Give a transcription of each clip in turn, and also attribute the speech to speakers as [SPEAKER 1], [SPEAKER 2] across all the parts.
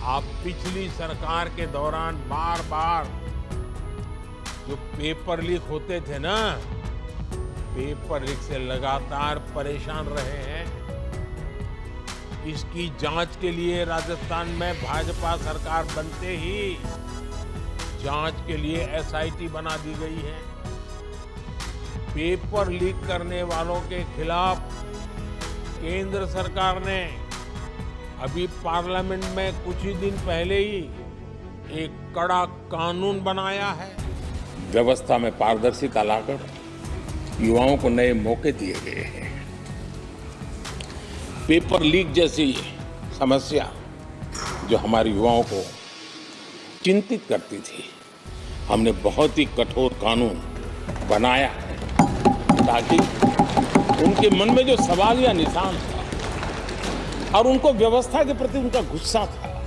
[SPEAKER 1] आप पिछली सरकार के दौरान बार बार जो पेपर लीक होते थे ना, पेपर लीक से लगातार परेशान रहे हैं। इसकी जांच के लिए राजस्थान में भाजपा सरकार बनते ही जांच के लिए एसआईटी बना दी गई है। पेपर लीक करने वालों के खिलाफ केंद्र सरकार ने अभी पार्लियामेंट में कुछ ही दिन पहले ही एक कड़ा कानून बनाया है।
[SPEAKER 2] व्यवस्था में पारदर्शिता लाकर युवाओं को नए मौके दिए गए हैं। पेपर लीक जैसी समस्या जो हमारे युवाओं को चिंतित करती थी, हमने बहुत ही कठोर कानून बनाया है ताकि उनके मन में जो सवाल या निशान था और उनको व्यवस्था के प्रति उनका गुस्सा था,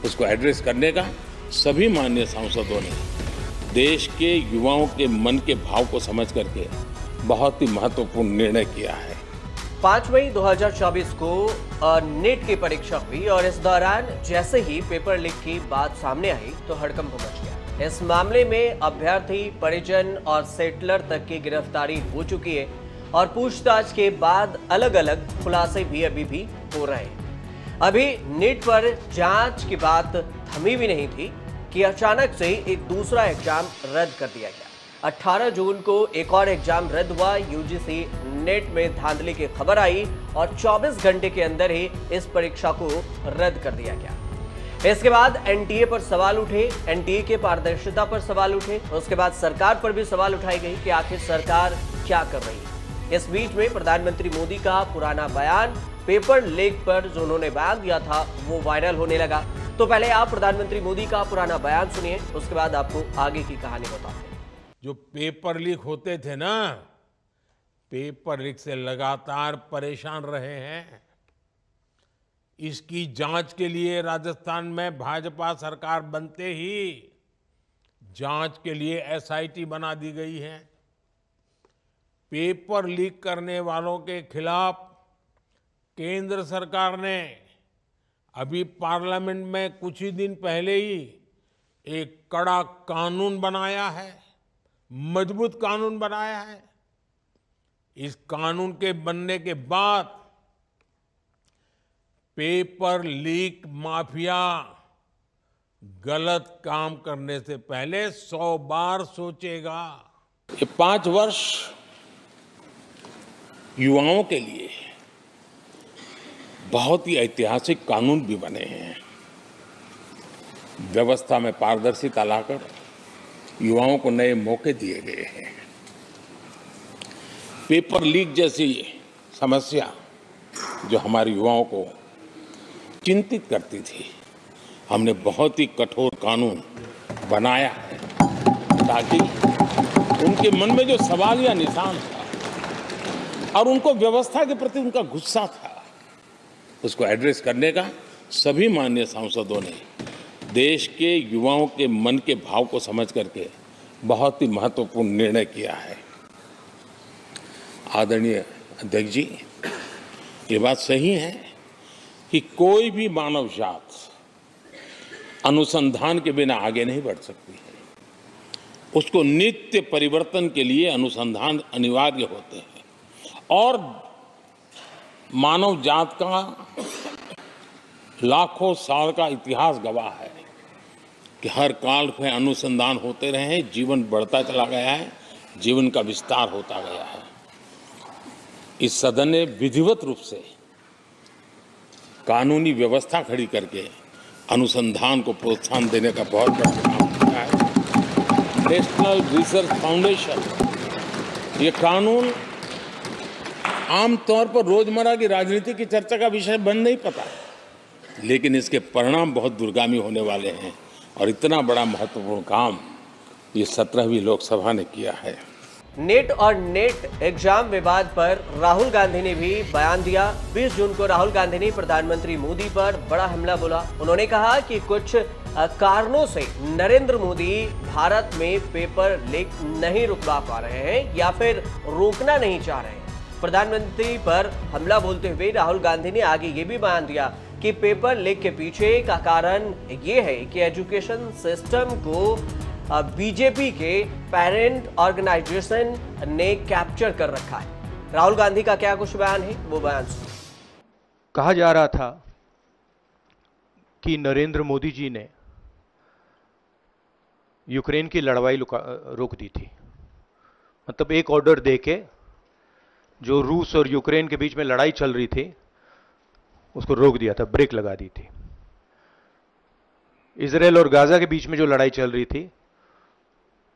[SPEAKER 2] उसको एड्रेस करने का सभी माननीय सांसदों ने देश के युवाओं के मन के भाव को समझ करके बहुत ही महत्वपूर्ण निर्णय किया है।
[SPEAKER 3] 5 मई 2024 को नेट की परीक्षा हुई और इस दौरान जैसे ही पेपर लीक की बात सामने आई तो हड़कंप मच गया। इस मामले में अभ्यर्थी, परिजन और सेटलर तक की गिरफ्तारी हो चुकी है और पूछताछ के बाद अलग अलग खुलासे भी अभी भी हो रहे हैं। अभी नेट पर जांच की बात थमी भी नहीं थी कि अचानक से एक दूसरा एग्जाम रद्द कर दिया गया। 18 जून को एक और एग्जाम रद्द हुआ। यूजीसी नेट में धांधली की खबर आई और 24 घंटे के अंदर ही इस परीक्षा को रद्द कर दिया गया। इसके बाद एनटीए पर सवाल उठे, एनटीए के पारदर्शिता पर सवाल उठे, उसके बाद सरकार पर भी सवाल उठाई गई कि आखिर सरकार क्या कर रही है। इस बीच में प्रधानमंत्री मोदी का पुराना बयान, पेपर लीक पर जो उन्होंने बयान दिया था, वो वायरल होने लगा। तो पहले आप प्रधानमंत्री मोदी का पुराना बयान सुनिए, उसके बाद आपको आगे की कहानी बताते हैं।
[SPEAKER 1] जो पेपर लीक होते थे ना, पेपर लीक से लगातार परेशान रहे हैं। इसकी जांच के लिए राजस्थान में भाजपा सरकार बनते ही जांच के लिए एसआईटी बना दी गई है। पेपर लीक करने वालों के खिलाफ केंद्र सरकार ने अभी पार्लियामेंट में कुछ ही दिन पहले ही एक कड़ा कानून बनाया है, मजबूत कानून बनाया है। इस कानून के बनने के बाद पेपर लीक माफिया गलत काम करने से पहले 100 बार सोचेगा।
[SPEAKER 2] ये 5 वर्ष युवाओं के लिए बहुत ही ऐतिहासिक कानून भी बने हैं। व्यवस्था में पारदर्शिता लाकर युवाओं को नए मौके दिए गए हैं। पेपर लीक जैसी समस्या जो हमारे युवाओं को चिंतित करती थी, हमने बहुत ही कठोर कानून बनाया है ताकि उनके मन में जो सवाल या निशान था और उनको व्यवस्था के प्रति उनका गुस्सा था, उसको एड्रेस करने का सभी माननीय सांसदों ने देश के युवाओं के मन के भाव को समझ करके बहुत ही महत्वपूर्ण निर्णय किया है। आदरणीय अध्यक्ष जी, ये बात सही है कि कोई भी मानव जात अनुसंधान के बिना आगे नहीं बढ़ सकती है। उसको नित्य परिवर्तन के लिए अनुसंधान अनिवार्य होते हैं और मानव जात का लाखों साल का इतिहास गवाह है कि हर काल में अनुसंधान होते रहे हैं, जीवन बढ़ता चला गया है, जीवन का विस्तार होता गया है। इस सदन ने विधिवत रूप से कानूनी व्यवस्था खड़ी करके अनुसंधान को प्रोत्साहन देने का बहुत बड़ा काम किया है। नेशनल रिसर्च फाउंडेशन, ये कानून आमतौर पर रोजमर्रा की राजनीति की चर्चा का विषय बन नहीं पाता, लेकिन इसके परिणाम बहुत दूरगामी होने वाले हैं और इतना बड़ा महत्वपूर्ण काम ये 17वीं लोकसभा ने किया है।
[SPEAKER 3] नेट और नेट एग्जाम विवाद पर राहुल गांधी ने भी बयान दिया। 20 जून को राहुल गांधी ने प्रधानमंत्री मोदी पर बड़ा हमला बोला। उन्होंने कहा कि कुछ कारणों से नरेंद्र मोदी भारत में पेपर लीक नहीं रुकवा पा रहे हैं या फिर रोकना नहीं चाह रहे हैं। प्रधानमंत्री पर हमला बोलते हुए राहुल गांधी ने आगे ये भी बयान दिया कि पेपर लीक के पीछे का कारण ये है कि एजुकेशन सिस्टम को बीजेपी के पेरेंट ऑर्गेनाइजेशन ने कैप्चर कर रखा है। राहुल गांधी का क्या कुछ बयान है, वो बयान सुनिए।
[SPEAKER 4] कहा जा रहा था कि नरेंद्र मोदी जी ने यूक्रेन की लड़ाई रोक दी थी। मतलब एक ऑर्डर देके जो रूस और यूक्रेन के बीच में लड़ाई चल रही थी उसको रोक दिया था, ब्रेक लगा दी थी। इजराइल और गाजा के बीच में जो लड़ाई चल रही थी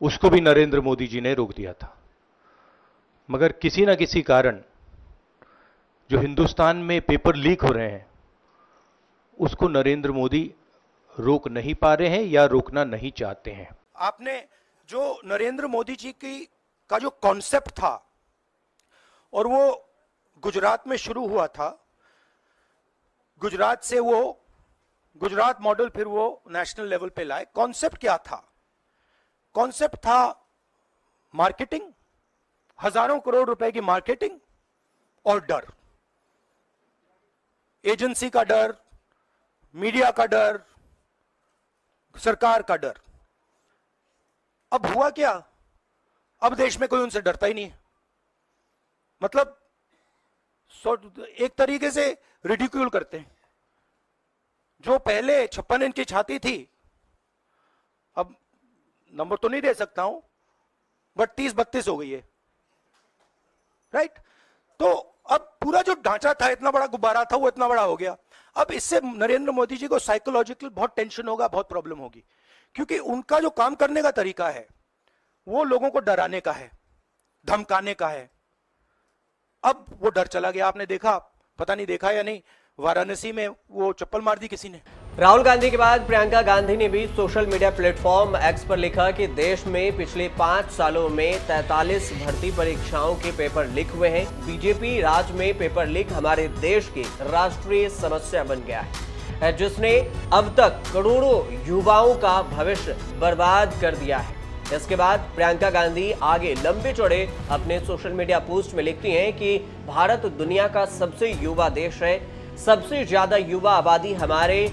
[SPEAKER 4] उसको भी नरेंद्र मोदी जी ने रोक दिया था। मगर किसी ना किसी कारण जो हिंदुस्तान में पेपर लीक हो रहे हैं उसको नरेंद्र मोदी रोक नहीं पा रहे हैं या रोकना नहीं चाहते हैं।
[SPEAKER 5] आपने जो नरेंद्र मोदी जी का जो कॉन्सेप्ट था और वो गुजरात में शुरू हुआ था, गुजरात से वो गुजरात मॉडल फिर वो नेशनल लेवल पे लाए। कॉन्सेप्ट क्या था? कॉन्सेप्ट था मार्केटिंग, हजारों करोड़ रुपए की मार्केटिंग और डर, एजेंसी का डर, मीडिया का डर, सरकार का डर। अब हुआ क्या? अब देश में कोई उनसे डरता ही नहीं है। मतलब एक तरीके से रिडिक्यूल करते हैं। जो पहले 56 इंच की छाती थी, अब नंबर तो नहीं दे सकता हूं, बट 30-32 हो गई है, राइट? तो अब पूरा जो ढांचा था, इतना बड़ा गुब्बारा था, वो इतना बड़ा हो गया। अब इससे नरेंद्र मोदी जी को साइकोलॉजिकल बहुत टेंशन होगा, बहुत प्रॉब्लम होगी, क्योंकि उनका जो काम करने का तरीका है वो लोगों को डराने का है, धमकाने का है। अब वो डर चला गया। आपने देखा, पता नहीं देखा या नहीं, वाराणसी में वो चप्पल मार दी किसी ने।
[SPEAKER 3] राहुल गांधी के बाद प्रियंका गांधी ने भी सोशल मीडिया प्लेटफॉर्म एक्स पर लिखा कि देश में पिछले 5 सालों में 43 भर्ती परीक्षाओं के पेपर लीक हुए हैं। बीजेपी राज में पेपर लीक हमारे देश की राष्ट्रीय समस्या बन गया है, जिसने अब तक करोड़ों युवाओं का भविष्य बर्बाद कर दिया है। इसके बाद प्रियंका गांधी आगे लंबे चौड़े अपने सोशल मीडिया पोस्ट में लिखती हैं कि भारत दुनिया का सबसे युवा देश है, सबसे ज्यादा युवा आबादी हमारे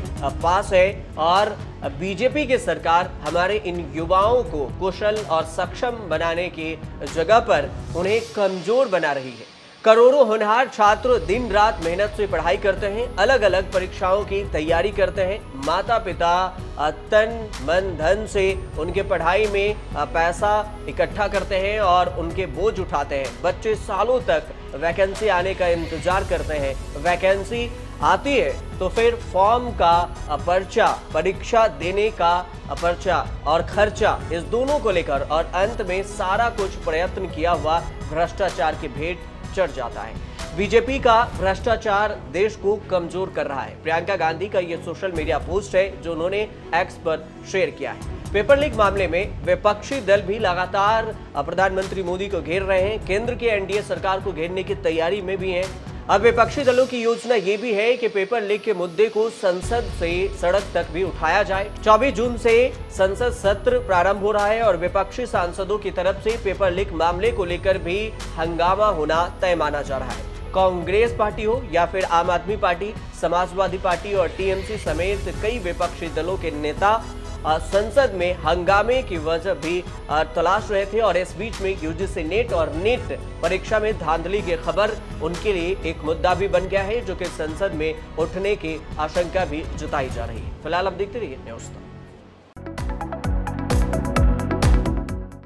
[SPEAKER 3] पास है और बीजेपी की सरकार हमारे इन युवाओं को कुशल और सक्षम बनाने की जगह पर उन्हें कमजोर बना रही है। करोड़ों होनहार छात्र दिन रात मेहनत से पढ़ाई करते हैं, अलग अलग परीक्षाओं की तैयारी करते हैं। माता पिता तन मन धन से उनके पढ़ाई में पैसा इकट्ठा करते हैं और उनके बोझ उठाते हैं। बच्चे सालों तक वैकेंसी आने का इंतजार करते हैं। वैकेंसी आती है तो फिर फॉर्म का पर्चा, परीक्षा देने का पर्चा और खर्चा, इस दोनों को लेकर और अंत में सारा कुछ प्रयत्न किया हुआ भ्रष्टाचार की भेंट चढ़ जाता है। बीजेपी का भ्रष्टाचार देश को कमजोर कर रहा है। प्रियंका गांधी का ये सोशल मीडिया पोस्ट है जो उन्होंने एक्स पर शेयर किया है। पेपर लीक मामले में विपक्षी दल भी लगातार प्रधानमंत्री मोदी को घेर रहे हैं, केंद्र की एनडीए सरकार को घेरने की तैयारी में भी हैं। अब विपक्षी दलों की योजना ये भी है कि पेपर लीक के मुद्दे को संसद से सड़क तक भी उठाया जाए। 24 जून से संसद सत्र प्रारंभ हो रहा है और विपक्षी सांसदों की तरफ से पेपर लीक मामले को लेकर भी हंगामा होना तय माना जा रहा है। कांग्रेस पार्टी हो या फिर आम आदमी पार्टी, समाजवादी पार्टी और टीएमसी समेत कई विपक्षी दलों के नेता संसद में हंगामे की वजह भी तलाश रहे थे और इस बीच में यूजीसी नेट और नीट परीक्षा में धांधली की खबर उनके लिए एक मुद्दा भी बन गया है, जो कि संसद में उठने की आशंका भी जताई जा रही है। फिलहाल अब देखते रहिए न्यूज़ तक।